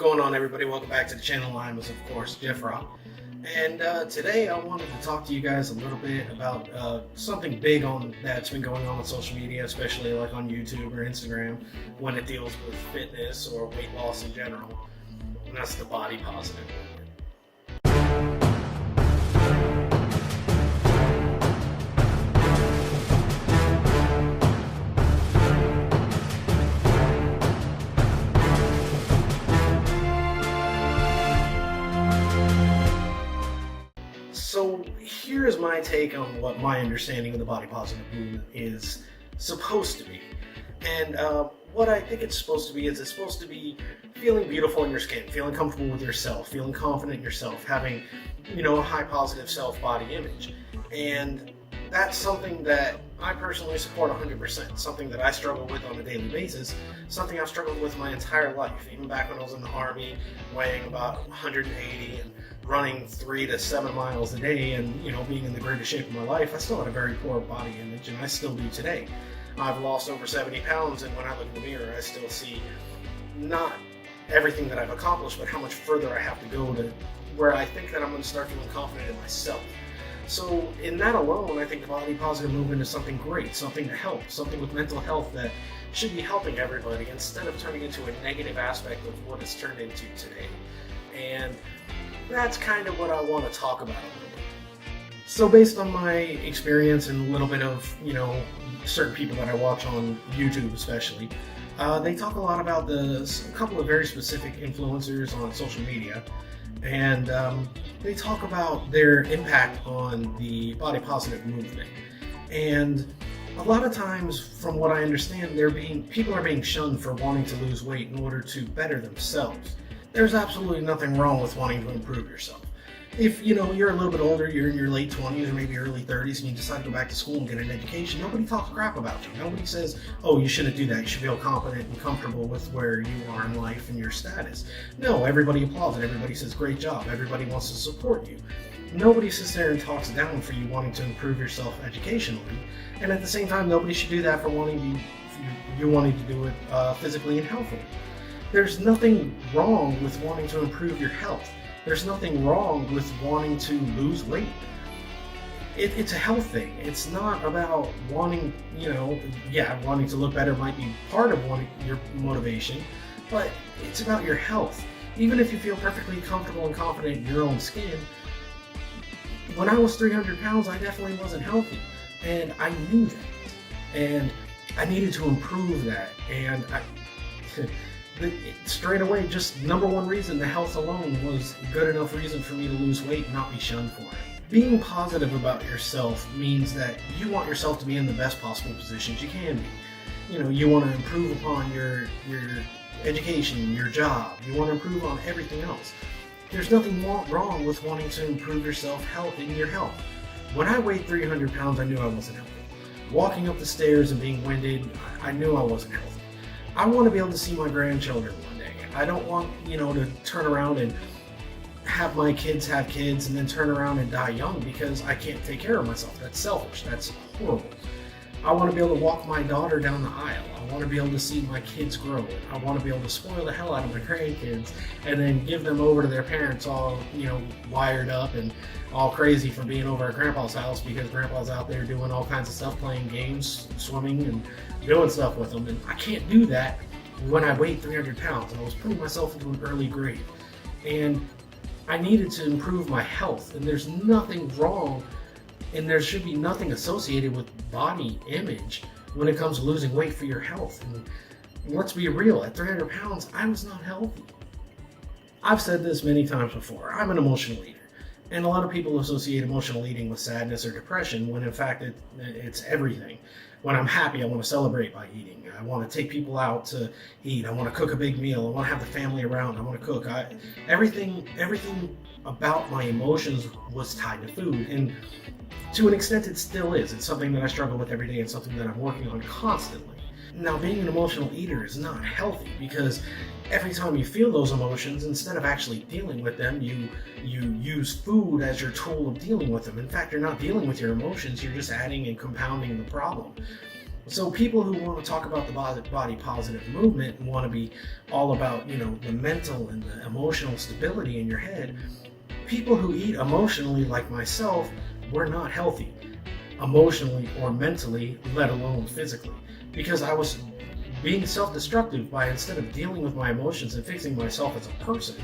going on, everybody? Welcome back to the channel. I'm, of course, DaJeffrock. And today I wanted to talk to you guys a little bit about something big that's been going on social media, especially like on YouTube or Instagram, when it deals with fitness or weight loss in general. And that's the body positive movement. So here's my take on what my understanding of the body positive movement is supposed to be. And what I think it's supposed to be is it's supposed to be feeling beautiful in your skin, feeling comfortable with yourself, feeling confident in yourself, having, a high positive self-body image. And that's something that I personally support 100%, something that I struggle with on a daily basis, something I've struggled with my entire life, even back when I was in the Army, weighing about 180 and running 3 to 7 miles a day and, being in the greatest shape of my life. I still had a very poor body image, and I still do today. I've lost over 70 pounds, and when I look in the mirror, I still see not everything that I've accomplished, but how much further I have to go to where I think that I'm going to start feeling confident in myself. So in that alone, I think the body positive movement is something great, something to help, something with mental health that should be helping everybody instead of turning into a negative aspect of what it's turned into today. And that's kind of what I want to talk about a little bit. So based on my experience and a little bit of, certain people that I watch on YouTube especially, they talk a lot about a couple of very specific influencers on social media. And they talk about their impact on the body positive movement. And a lot of times, from what I understand, people are being shunned for wanting to lose weight in order to better themselves. There's absolutely nothing wrong with wanting to improve yourself. If you're a little bit older, you're in your late 20s or maybe early 30s, and you decide to go back to school and get an education, nobody talks crap about you. Nobody says, oh, you shouldn't do that. You should feel confident and comfortable with where you are in life and your status. No, everybody applauds it. Everybody says, great job. Everybody wants to support you. Nobody sits there and talks down for you wanting to improve yourself educationally. And at the same time, nobody should do that for you wanting to do it physically and healthily. There's nothing wrong with wanting to improve your health. There's nothing wrong with wanting to lose weight. It's a health thing. It's not about wanting, wanting to look better might be part of your motivation, but it's about your health. Even if you feel perfectly comfortable and confident in your own skin, when I was 300 pounds, I definitely wasn't healthy. And I knew that. And I needed to improve that. And straight away, just number one reason, the health alone was good enough reason for me to lose weight and not be shunned for it. Being positive about yourself means that you want yourself to be in the best possible positions you can be. You want to improve upon your education, your job. You want to improve on everything else. There's nothing wrong with wanting to improve yourself in your health. When I weighed 300 pounds, I knew I wasn't healthy. Walking up the stairs and being winded, I knew I wasn't healthy. I want to be able to see my grandchildren one day. I don't want, to turn around and have my kids have kids and then turn around and die young because I can't take care of myself. That's selfish. That's horrible. I want to be able to walk my daughter down the aisle. I want to be able to see my kids grow. I want to be able to spoil the hell out of my grandkids and then give them over to their parents all, wired up and all crazy from being over at Grandpa's house because Grandpa's out there doing all kinds of stuff, playing games, swimming, and doing stuff with them. And I can't do that when I weighed 300 pounds and I was putting myself into an early grave. And I needed to improve my health, and there's nothing wrong, and there should be nothing associated with body image when it comes to losing weight for your health. And let's be real, at 300 pounds, I was not healthy. I've said this many times before. I'm an emotional eater. And a lot of people associate emotional eating with sadness or depression when in fact it's everything. When I'm happy, I want to celebrate by eating. I want to take people out to eat. I want to cook a big meal. I want to have the family around. I want to cook. Everything about my emotions was tied to food. And to an extent, it still is. It's something that I struggle with every day and something that I'm working on constantly. Now, being an emotional eater is not healthy because every time you feel those emotions, instead of actually dealing with them, you use food as your tool of dealing with them. In fact, you're not dealing with your emotions, you're just adding and compounding the problem. So people who want to talk about the body positive movement and want to be all about, the mental and the emotional stability in your head, people who eat emotionally like myself were not healthy, emotionally or mentally, let alone physically, because I was being self-destructive by, instead of dealing with my emotions and fixing myself as a person,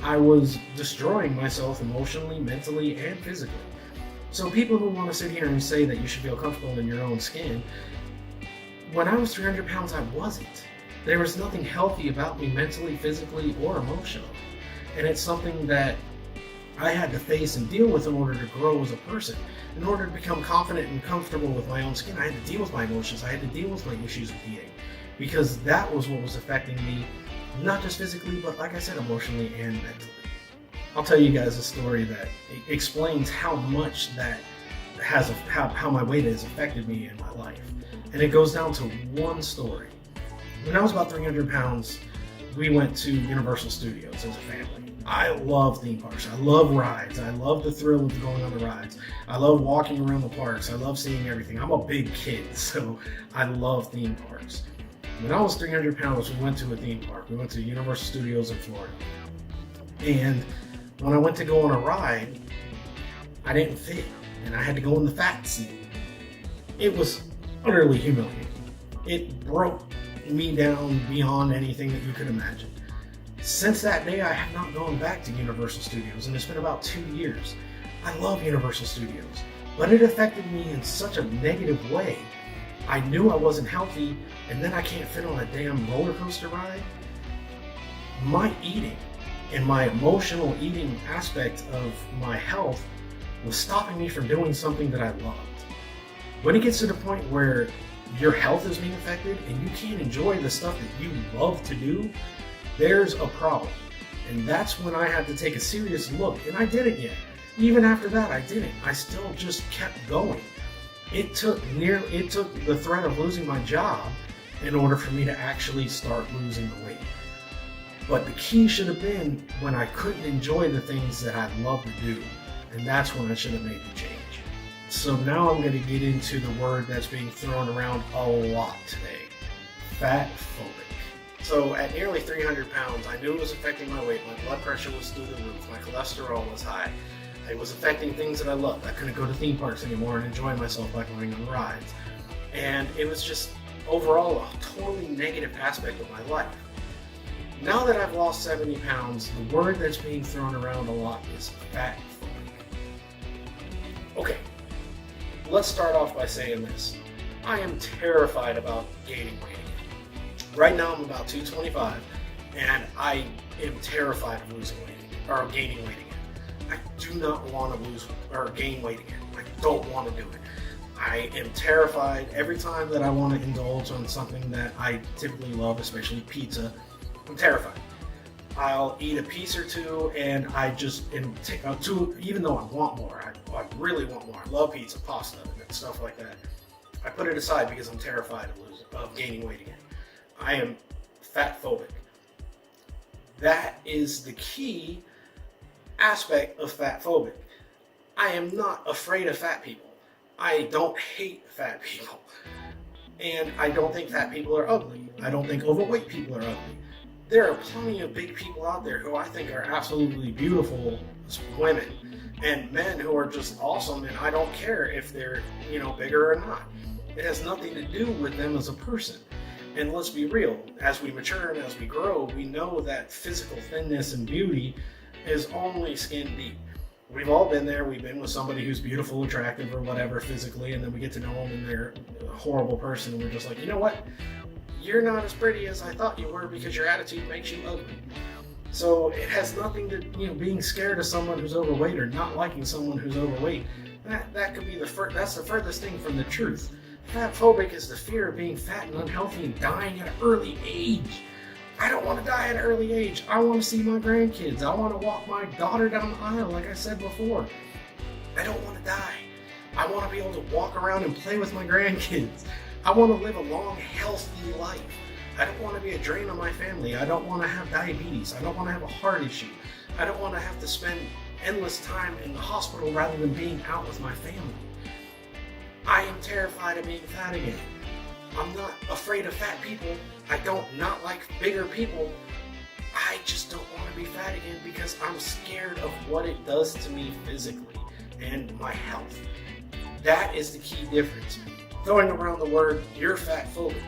I was destroying myself emotionally, mentally, and physically. So people who want to sit here and say that you should feel comfortable in your own skin, when I was 300 pounds, I wasn't. There was nothing healthy about me mentally, physically, or emotionally. And it's something that I had to face and deal with in order to grow as a person. In order to become confident and comfortable with my own skin, I had to deal with my emotions. I had to deal with my issues with eating, because that was what was affecting me, not just physically, but like I said, emotionally and mentally. I'll tell you guys a story that explains how much that how my weight has affected me in my life. And it goes down to one story. When I was about 300 pounds, we went to Universal Studios as a family. I love theme parks. I love rides. I love the thrill of going on the rides. I love walking around the parks. I love seeing everything. I'm a big kid, so I love theme parks. When I was 300 pounds, we went to a theme park. We went to Universal Studios in Florida. And when I went to go on a ride, I didn't fit, and I had to go in the fat seat. It was utterly humiliating. It broke me down beyond anything that you could imagine. Since that day, I have not gone back to Universal Studios, and it's been about 2 years. I love Universal Studios, but it affected me in such a negative way. I knew I wasn't healthy, and then I can't fit on a damn roller coaster ride. My eating and my emotional eating aspect of my health was stopping me from doing something that I loved. When it gets to the point where your health is being affected and you can't enjoy the stuff that you love to do, there's a problem. And that's when I had to take a serious look, and I didn't yet. Even after that, I didn't. I still just kept going. It took the threat of losing my job in order for me to actually start losing the weight. But the key should have been when I couldn't enjoy the things that I love to do, and that's when I should have made the change. So now I'm going to get into the word that's being thrown around a lot today: fatphobic. So at nearly 300 pounds, I knew it was affecting my weight. My blood pressure was through the roof. My cholesterol was high. It was affecting things that I loved. I couldn't go to theme parks anymore and enjoy myself by going on rides. And it was just overall a totally negative aspect of my life. Now that I've lost 70 pounds, the word that's being thrown around a lot is fatphobic. Okay, let's start off by saying this. I am terrified about gaining weight again. Right now I'm about 225, and I am terrified of losing weight or gaining weight again. I do not want to lose or gain weight again. I don't want to do it. I am terrified every time that I want to indulge on something that I typically love, especially pizza. I'm terrified. I'll eat a piece or two, and I just am even though I want more. I really want more. I love pizza, pasta, and stuff like that. I put it aside because I'm terrified of gaining weight again. I am fatphobic. That is the key aspect of fatphobic. I am not afraid of fat people. I don't hate fat people. And I don't think fat people are ugly. I don't think overweight people are ugly. There are plenty of big people out there who I think are absolutely beautiful women and men who are just awesome, and I don't care if they're, bigger or not. It has nothing to do with them as a person. And let's be real, as we mature and as we grow, we know that physical thinness and beauty is only skin deep. We've all been there. We've been with somebody who's beautiful, attractive, or whatever physically, and then we get to know them and they're a horrible person, and we're just like, you know what? You're not as pretty as I thought you were because your attitude makes you ugly. So it has nothing to, being scared of someone who's overweight or not liking someone who's overweight. That could be that's the furthest thing from the truth. Fatphobic is the fear of being fat and unhealthy and dying at an early age. I don't want to die at an early age. I want to see my grandkids. I want to walk my daughter down the aisle, like I said before. I don't want to die. I want to be able to walk around and play with my grandkids. I want to live a long, healthy life. I don't want to be a drain on my family. I don't want to have diabetes. I don't want to have a heart issue. I don't want to have to spend endless time in the hospital rather than being out with my family. I am terrified of being fat again. I'm not afraid of fat people. I don't not like bigger people. I just don't want to be fat again because I'm scared of what it does to me physically and my health. That is the key difference. Throwing around the word, you're fatphobic.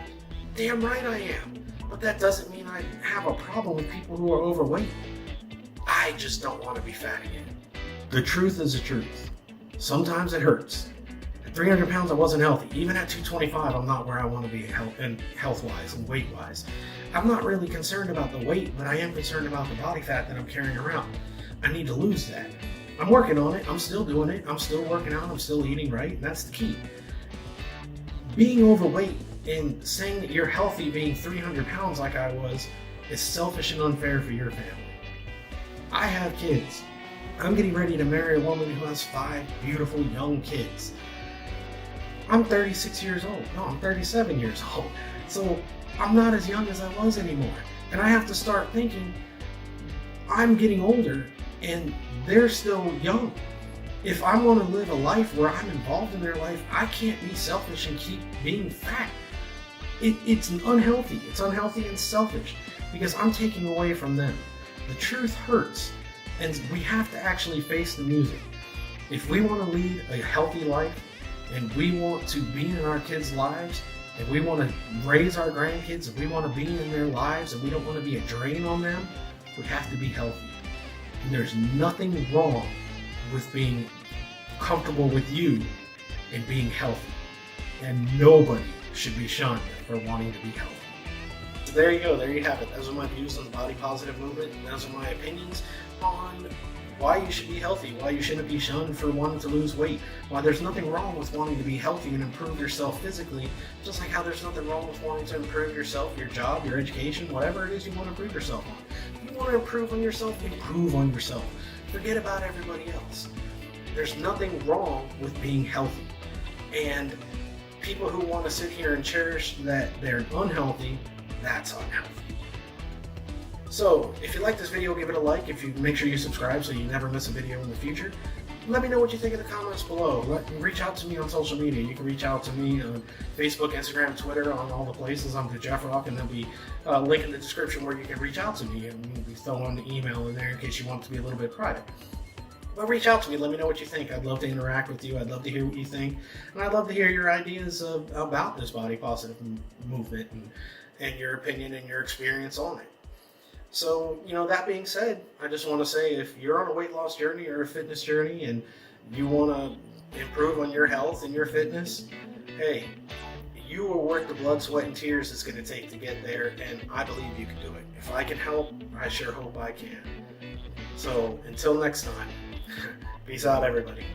Damn right I am. But that doesn't mean I have a problem with people who are overweight. I just don't want to be fat again. The truth is the truth. Sometimes it hurts. At 300 pounds, I wasn't healthy. Even at 225, I'm not where I want to be health-wise and weight-wise. I'm not really concerned about the weight, but I am concerned about the body fat that I'm carrying around. I need to lose that. I'm working on it. I'm still doing it. I'm still working out. I'm still eating right. And that's the key. Being overweight and saying that you're healthy being 300 pounds like I was is selfish and unfair for your family. I have kids. I'm getting ready to marry a woman who has 5 beautiful young kids. I'm 36 years old. No, I'm 37 years old. So I'm not as young as I was anymore. And I have to start thinking, I'm getting older and they're still young. If I want to live a life where I'm involved in their life, I can't be selfish and keep being fat. It's unhealthy. It's unhealthy and selfish because I'm taking away from them. The truth hurts, and we have to actually face the music. If we want to lead a healthy life, and we want to be in our kids' lives, and we want to raise our grandkids, and we want to be in their lives, and we don't want to be a drain on them, we have to be healthy. And there's nothing wrong with being comfortable with you and being healthy. And nobody should be shunned for wanting to be healthy. So there you go, there you have it. Those are my views on the body positive movement, and those are my opinions on why you should be healthy, why you shouldn't be shunned for wanting to lose weight, why there's nothing wrong with wanting to be healthy and improve yourself physically, just like how there's nothing wrong with wanting to improve yourself, your job, your education, whatever it is you want to improve yourself on. If you want to improve on yourself, improve on yourself. Forget about everybody else. There's nothing wrong with being healthy. And people who want to sit here and cherish that they're unhealthy, that's unhealthy. So, if you like this video, give it a like. If you make sure you subscribe so you never miss a video in the future. Let me know what you think in the comments below. Reach out to me on social media. You can reach out to me on Facebook, Instagram, Twitter, on all the places. I'm DaJeffrock, and there'll be a link in the description where you can reach out to me, and we'll be throwing the email in there in case you want it to be a little bit private. But reach out to me. Let me know what you think. I'd love to interact with you. I'd love to hear what you think. And I'd love to hear your ideas about this body positive movement and your opinion and your experience on it. So, that being said, I just want to say if you're on a weight loss journey or a fitness journey and you want to improve on your health and your fitness, hey, you are worth the blood, sweat, and tears it's going to take to get there, and I believe you can do it. If I can help, I sure hope I can. So, until next time, peace out, everybody.